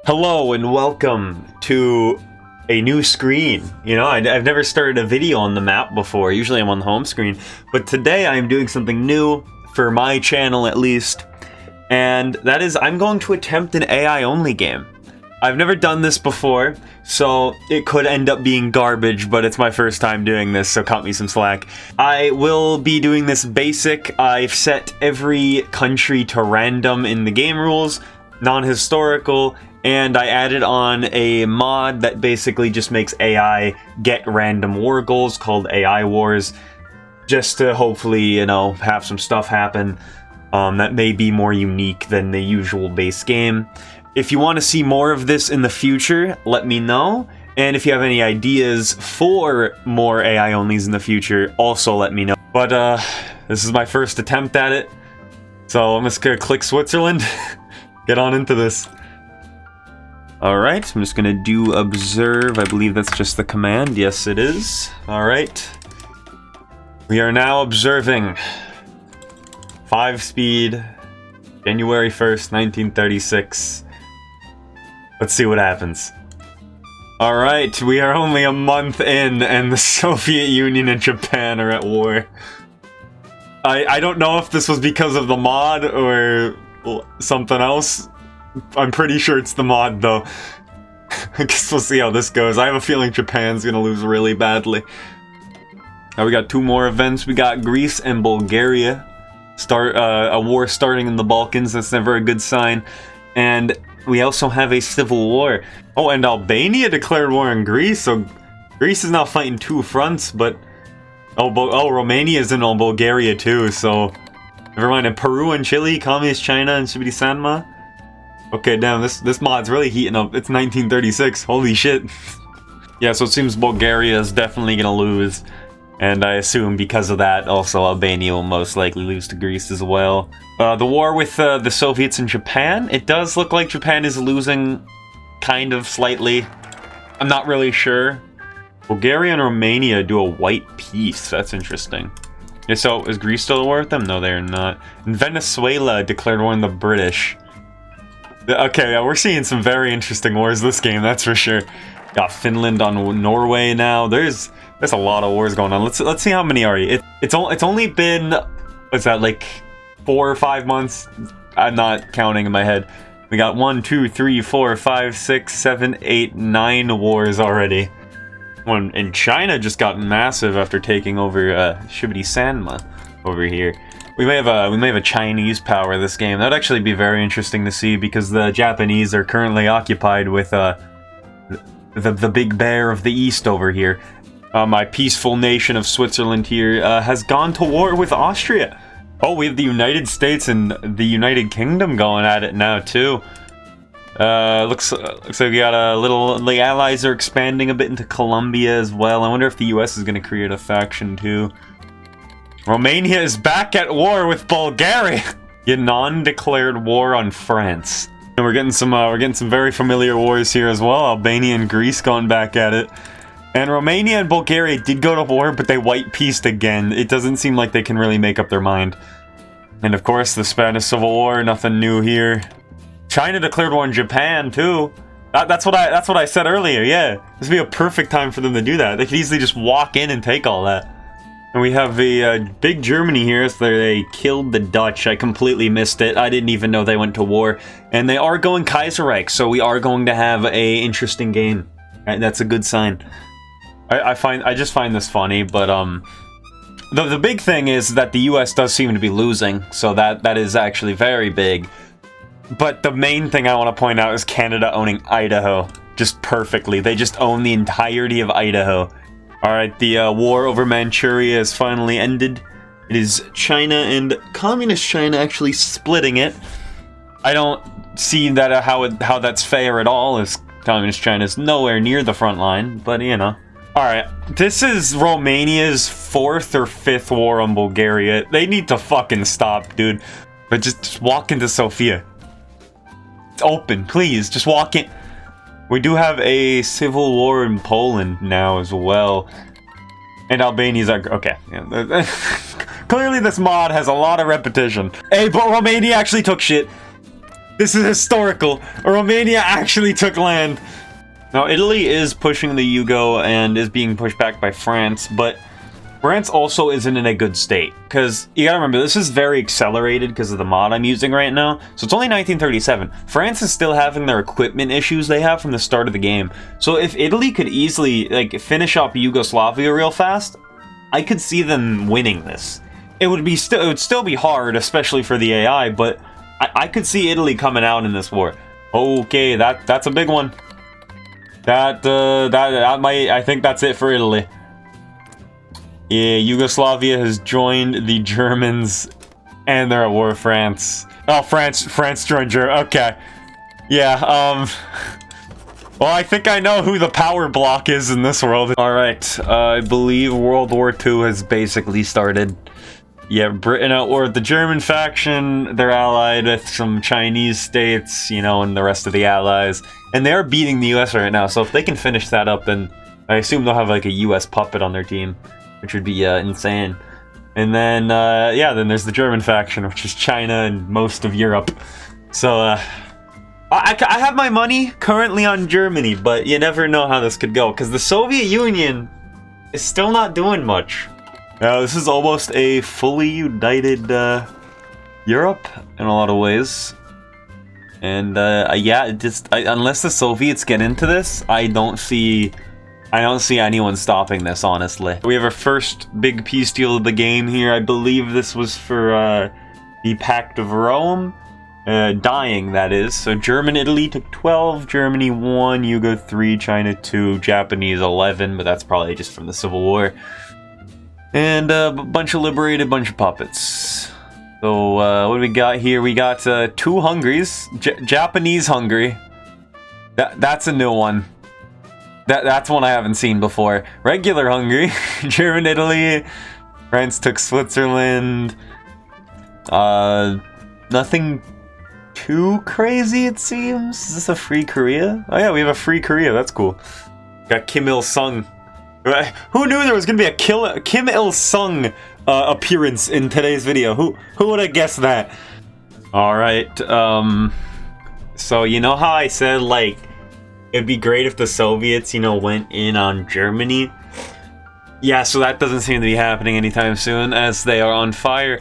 Hello and welcome to a new screen. You know, I've never started a video on the map before. Usually I'm on the home screen, but today I'm doing something new for my channel at least, and that is I'm going to attempt an AI-only game. I've never done this before, so it could end up being garbage, but it's my first time doing this, so cut me some slack. I will be doing this basic. I've set every country to random in the game rules, non-historical, and I added on a mod that basically just makes AI get random war goals called AI Wars, just to hopefully, you know, have some stuff happen that may be more unique than the usual base game. If you want to see more of this in the future, let me know. And if you have any ideas for more AI onlys in the future, also let me know. But this is my first attempt at it, so I'm just gonna click Switzerland. Get on into this. Alright, I'm just gonna do observe. I believe that's just the command. Yes, it is. Alright. We are now observing 5 speed, January 1st, 1936. Let's see what happens. Alright, we are only a month in, and the Soviet Union and Japan are at war. I don't know if this was because of the mod or something else. I'm pretty sure it's the mod, though. I guess we'll see how this goes. I have a feeling Japan's gonna lose really badly. Now we got 2 more events. We got Greece and Bulgaria. A war starting in the Balkans. That's never a good sign. And we also have a civil war. Oh, and Albania declared war on Greece, so Greece is now fighting 2 fronts, but... Oh, Romania is in Bulgaria too, so... Never mind, and Peru and Chile, Communist China and Shibidi Sanma. Okay, damn, this mod's really heating up. It's 1936, holy shit. Yeah, so it seems Bulgaria is definitely gonna lose. And I assume because of that, also Albania will most likely lose to Greece as well. The war with the Soviets and Japan, it does look like Japan is losing kind of slightly. I'm not really sure. Bulgaria and Romania do a white peace, that's interesting. Yeah, so is Greece still at war with them? No, they're not. And Venezuela declared war on the British. Okay, yeah, we're seeing some very interesting wars this game, that's for sure. Got Finland on Norway now. There's a lot of wars going on. Let's see how many are you. It's only been, what's that, like 4 or 5 months? I'm not counting in my head. We got 1, 2, 3, 4, 5, 6, 7, 8, 9 wars already. And China just got massive after taking over Shibidi Sanma over here. We may have a Chinese power this game. That'd actually be very interesting to see because the Japanese are currently occupied with the big bear of the east over here. My peaceful nation of Switzerland here has gone to war with Austria. Oh, we have the United States and the United Kingdom going at it now too. Looks like we got a little. The allies are expanding a bit into Colombia as well. I wonder if the U.S. is going to create a faction too. Romania is back at war with Bulgaria. Yunnan declared war on France. And we're getting some very familiar wars here as well. Albania and Greece going back at it. And Romania and Bulgaria did go to war, but they white peaced again. It doesn't seem like they can really make up their mind. And of course, the Spanish Civil War, nothing new here. China declared war on Japan too. That's what I said earlier. Yeah, this would be a perfect time for them to do that. They could easily just walk in and take all that. And we have a big Germany here, so they killed the Dutch. I completely missed it. I didn't even know they went to war. And they are going Kaiserreich, so we are going to have a interesting game. That's a good sign. I just find this funny, but the big thing is that the US does seem to be losing, so that is actually very big. But the main thing I want to point out is Canada owning Idaho just perfectly. They just own the entirety of Idaho. Alright, the war over Manchuria has finally ended. It is China and Communist China actually splitting it. I don't see that how that's fair at all, as Communist China is nowhere near the front line, but you know. Alright, this is Romania's 4th or 5th war on Bulgaria. They need to fucking stop, dude. But just walk into Sofia. It's open, please, just walk in. We do have a civil war in Poland now as well. And Albania's like, okay. Yeah. Clearly this mod has a lot of repetition. Hey, but Romania actually took shit. This is historical. Romania actually took land. Now, Italy is pushing the Yugo and is being pushed back by France, but France also isn't in a good state. Because you gotta remember, this is very accelerated because of the mod I'm using right now. So it's only 1937. France is still having their equipment issues they have from the start of the game. So if Italy could easily, like, finish up Yugoslavia real fast, I could see them winning this. It would still be hard, especially for the AI, but I could see Italy coming out in this war. Okay, that's a big one. That might, I think that's it for Italy. Yeah, Yugoslavia has joined the Germans, and they're at war with France. Oh, France joined Germany. Okay. Yeah, well, I think I know who the power block is in this world. Alright, I believe World War II has basically started. Yeah, Britain at war with the German faction. They're allied with some Chinese states, you know, and the rest of the allies. And they're beating the US right now, so if they can finish that up, then I assume they'll have, like, a US puppet on their team, which would be insane. And then, yeah, then there's the German faction, which is China and most of Europe. So, I have my money currently on Germany, but you never know how this could go, because the Soviet Union is still not doing much. Now, this is almost a fully united Europe in a lot of ways. And, yeah, unless the Soviets get into this, I don't see anyone stopping this, honestly. We have our first big peace deal of the game here. I believe this was for the Pact of Rome. Dying, that is. So German Italy took 12, Germany 1, Yugo 3, China 2, Japanese 11, but that's probably just from the Civil War. And a bunch of liberated, bunch of puppets. So what do we got here? We got 2 Hungaries. Japanese Hungary. That's a new one. That's one I haven't seen before. Regular Hungary. German Italy. France took Switzerland. Nothing too crazy, it seems. Is this a free Korea? Oh yeah, we have a free Korea. That's cool. Got Kim Il-sung. Who knew there was gonna be a Kim Il-sung appearance in today's video? Who would have guessed that? All right. So you know how I said, like, it'd be great if the Soviets, you know, went in on Germany? Yeah, so that doesn't seem to be happening anytime soon, as they are on fire.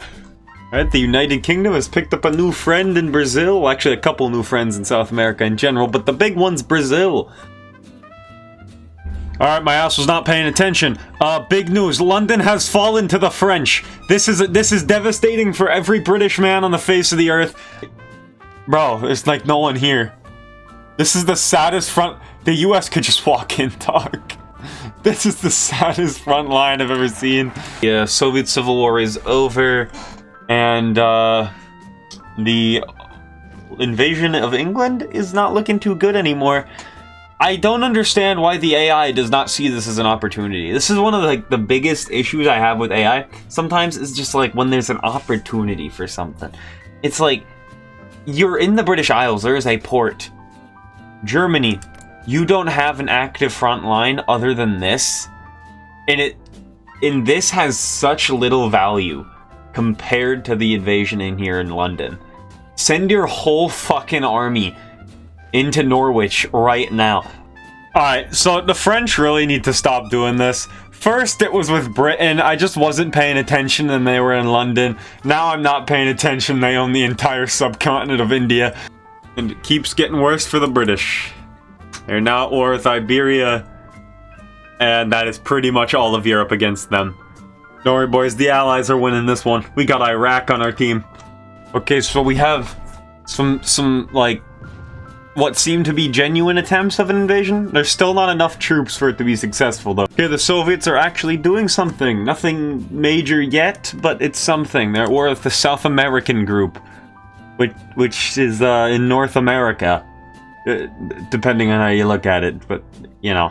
Alright, the United Kingdom has picked up a new friend in Brazil. Well, actually, a couple new friends in South America in general, but the big one's Brazil. Alright, my ass was not paying attention. Big news. London has fallen to the French. This is devastating for every British man on the face of the earth. Bro, there's like no one here. This is the saddest front. The US could just walk in, dog. This is the saddest front line I've ever seen. Yeah, Soviet Civil War is over. And, the invasion of England is not looking too good anymore. I don't understand why the AI does not see this as an opportunity. This is one of the biggest issues I have with AI. Sometimes it's just like when there's an opportunity for something. It's like, you're in the British Isles, there is a port. Germany, you don't have an active front line other than this. And this has such little value compared to the invasion in here in London. Send your whole fucking army into Norwich right now. Alright, so the French really need to stop doing this. First, it was with Britain. I just wasn't paying attention and they were in London. Now I'm not paying attention. They own the entire subcontinent of India. And it keeps getting worse for the British. They're now at war with Iberia. And that is pretty much all of Europe against them. Don't worry, boys. The Allies are winning this one. We got Iraq on our team. Okay, so we have some like, what seem to be genuine attempts of an invasion. There's still not enough troops for it to be successful, though. Okay, the Soviets are actually doing something. Nothing major yet, but it's something. They're at war with the South American group, which is in North America, depending on how you look at it. But, you know.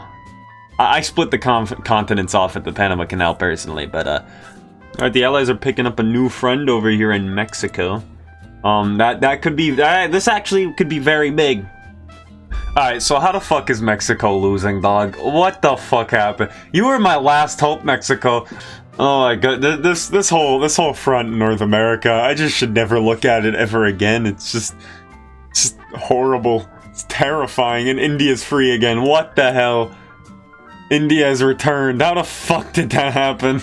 I split the continents off at the Panama Canal personally, but alright, the Allies are picking up a new friend over here in Mexico. That could be this actually could be very big. Alright, so how the fuck is Mexico losing, dog? What the fuck happened? You were my last hope, Mexico. Oh my god, this whole front in North America, I just should never look at it ever again. It's just horrible. It's terrifying, and India's free again. What the hell? India has returned. How the fuck did that happen?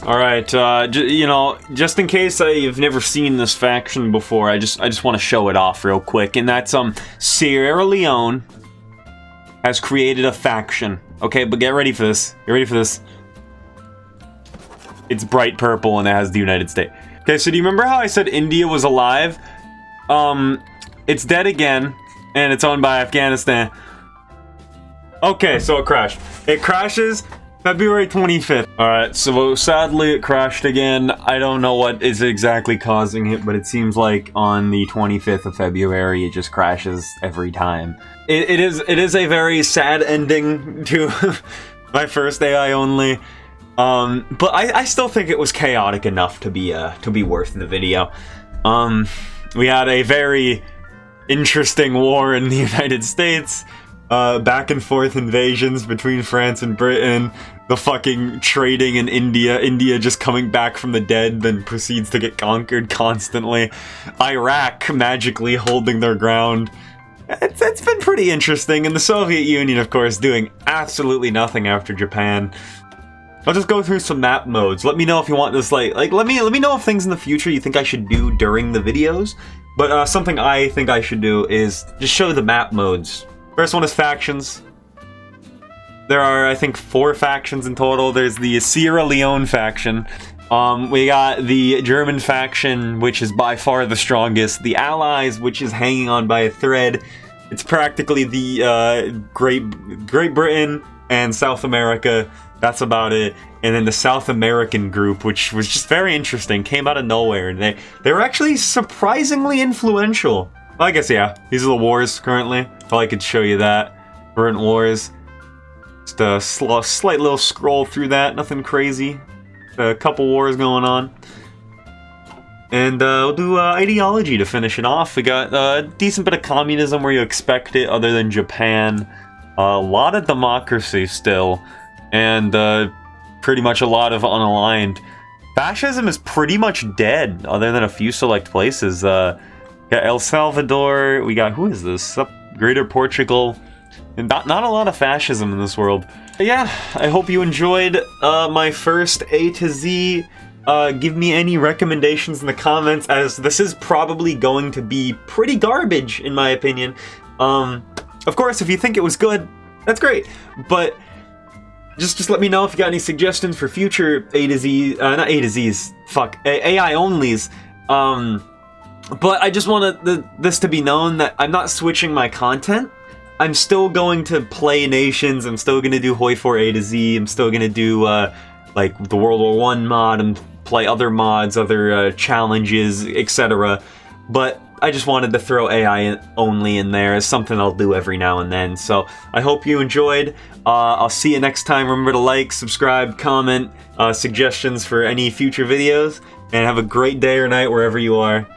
Alright, you know, just in case you've never seen this faction before, I just want to show it off real quick, and that's, Sierra Leone has created a faction. Okay, but get ready for this. Get ready for this. It's bright purple, and it has the United States. Okay, so do you remember how I said India was alive? It's dead again, and it's owned by Afghanistan. Okay, so it crashed. It crashes February 25th. Alright, so sadly it crashed again. I don't know what is exactly causing it, but it seems like on the 25th of February it just crashes every time. It is a very sad ending to my first AI only. But I still think it was chaotic enough to be worth the video. We had a very interesting war in the United States. Back and forth invasions between France and Britain, the fucking trading in India just coming back from the dead, then proceeds to get conquered constantly, Iraq magically holding their ground. It's been pretty interesting, and the Soviet Union, of course, doing absolutely nothing after Japan. I'll just go through some map modes. Let me know if you want this, let me know if things in the future you think I should do during the videos, but something I think I should do is just show the map modes. First one is factions. There are, I think, 4 factions in total. There's the Sierra Leone faction. We got the German faction, which is by far the strongest. The Allies, which is hanging on by a thread. It's practically the Great Britain and South America. That's about it. And then the South American group, which was just very interesting, came out of nowhere. And they were actually surprisingly influential. Well, I guess, yeah. These are the wars currently. If I could show you that. Current wars. Just a slight little scroll through that. Nothing crazy. A couple wars going on. And we'll do ideology to finish it off. We got a decent bit of communism where you expect it, other than Japan. A lot of democracy still. And pretty much a lot of unaligned. Fascism is pretty much dead, other than a few select places. Got El Salvador, we got, who is this? Greater Portugal. And not a lot of fascism in this world. But yeah, I hope you enjoyed my first A to Z. Give me any recommendations in the comments, as this is probably going to be pretty garbage, in my opinion. Of course, if you think it was good, that's great. But just let me know if you got any suggestions for future A to Z, not A to Z's, fuck, AI onlys. But I just want this to be known that I'm not switching my content. I'm still going to play nations. I'm still going to do HOI4 A to Z. I'm still going to do, like, the World War I mod and play other mods, other challenges, etc. But I just wanted to throw AI only in there as something I'll do every now and then. So I hope you enjoyed. I'll see you next time. Remember to like, subscribe, comment, suggestions for any future videos, and have a great day or night wherever you are.